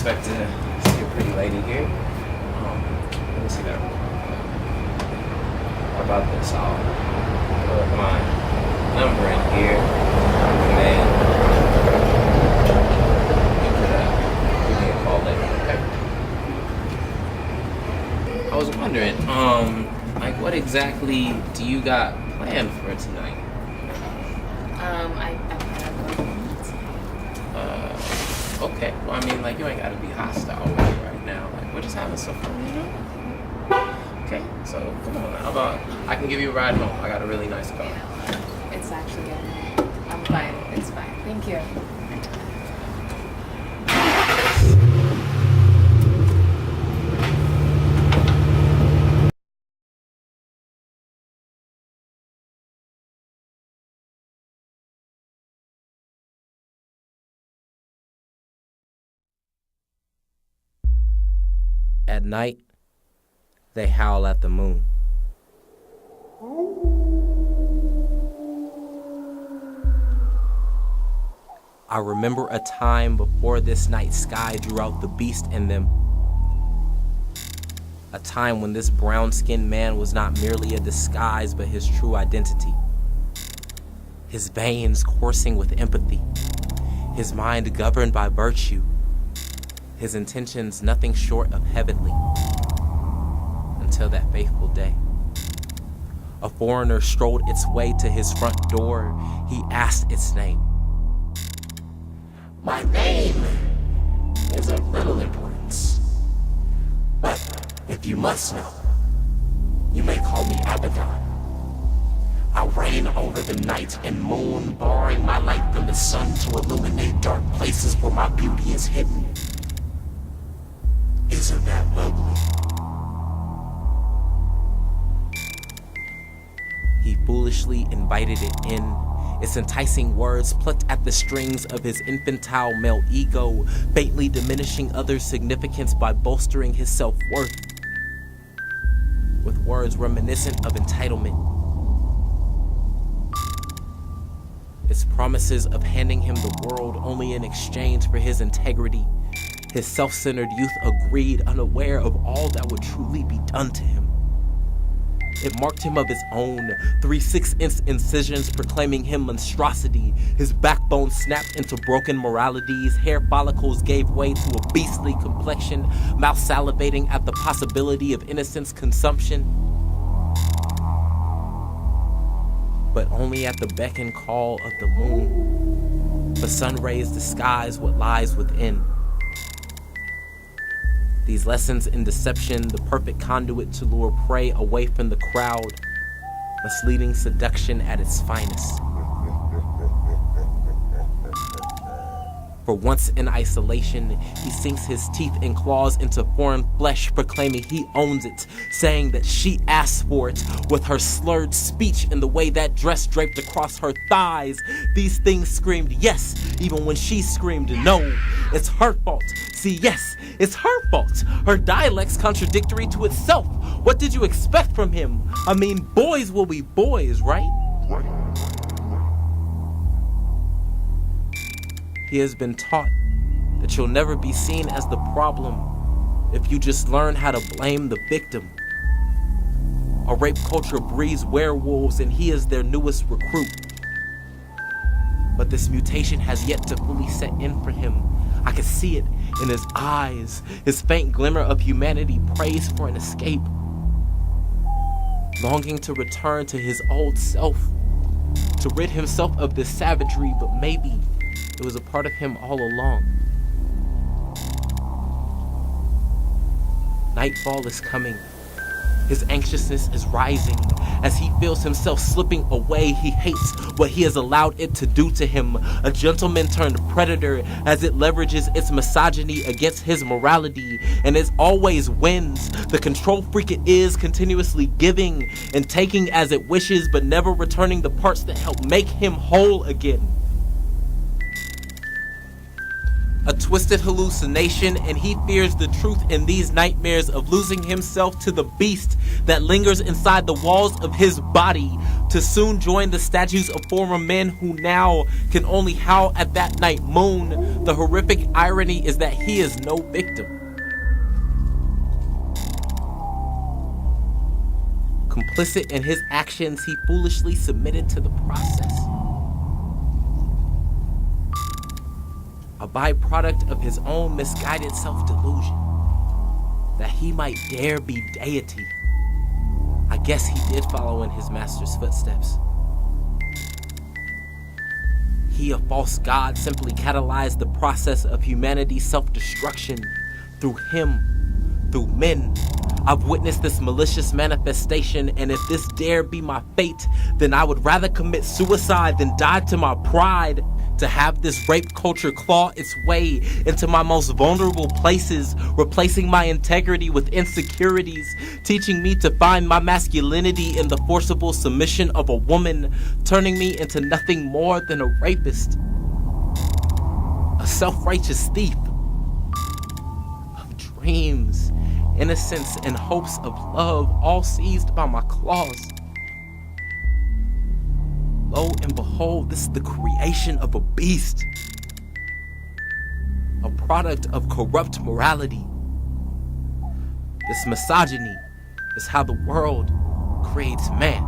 expect to see a pretty lady here. Let me see that. How about this? I'll put my number in here, and then you could give me a call later, okay? I was wondering, like, what exactly do you got planned for tonight? I gotta go home. Okay. Well, I mean, like, you ain't gotta be hostile with me right now. Like, we're just having some fun, you know? Okay, so come on. How about I can give you a ride home? I got a really nice car. It's actually good. I'm fine. It's fine. Thank you. At night, they howl at the moon. I remember a time before this night sky drew out the beast in them. A time when this brown-skinned man was not merely a disguise, but his true identity. His veins coursing with empathy. His mind governed by virtue. His intentions nothing short of heavenly. Until that fateful day. A foreigner strolled its way to his front door. He asked its name. My name is of little importance, but if you must know, you may call me Abaddon. I reign over the night and moon, borrowing my light from the sun to illuminate dark places where my beauty is hidden. Isn't that lovely? He foolishly invited it in. Its enticing words plucked at the strings of his infantile male ego, faintly diminishing others' significance by bolstering his self-worth. With words reminiscent of entitlement. Its promises of handing him the world only in exchange for his integrity. His self-centered youth agreed, unaware of all that would truly be done to him. It marked him of his own, 3 6-inch incisions proclaiming him monstrosity. His backbone snapped into broken moralities. Hair follicles gave way to a beastly complexion, mouth salivating at the possibility of innocence consumption. But only at the beck and call of the moon. The sun rays disguise what lies within. These lessons in deception, the perfect conduit to lure prey away from the crowd, misleading seduction at its finest. For once in isolation, he sinks his teeth and claws into foreign flesh, proclaiming he owns it, saying that she asked for it, with her slurred speech and the way that dress draped across her thighs. These things screamed yes, even when she screamed no. It's her fault. See, yes, it's her fault. Her dialect's contradictory to itself. What did you expect from him? I mean, boys will be boys, right? He has been taught that you'll never be seen as the problem if you just learn how to blame the victim. A rape culture breeds werewolves and he is their newest recruit. But this mutation has yet to fully set in for him. I can see it in his eyes. His faint glimmer of humanity prays for an escape. Longing to return to his old self. To rid himself of this savagery, but maybe it was a part of him all along. Nightfall is coming. His anxiousness is rising as he feels himself slipping away. He hates what he has allowed it to do to him. A gentleman turned predator as it leverages its misogyny against his morality. And as always wins, the control freak it is, continuously giving and taking as it wishes, but never returning the parts that help make him whole again. A twisted hallucination, and he fears the truth in these nightmares of losing himself to the beast that lingers inside the walls of his body, to soon join the statues of former men who now can only howl at that night moon. The horrific irony is that he is no victim. Complicit in his actions, he foolishly submitted to the process. A byproduct of his own misguided self-delusion, that he might dare be deity. I guess he did follow in his master's footsteps. He, a false god, simply catalyzed the process of humanity's self-destruction through him, through men. I've witnessed this malicious manifestation, and if this dare be my fate, then I would rather commit suicide than die to my pride. To have this rape culture claw its way into my most vulnerable places, replacing my integrity with insecurities, teaching me to find my masculinity in the forcible submission of a woman, turning me into nothing more than a rapist, a self-righteous thief of dreams, innocence, and hopes of love, all seized by my claws. Lo and behold, this is the creation of a beast, a product of corrupt morality. This misogyny is how the world creates man.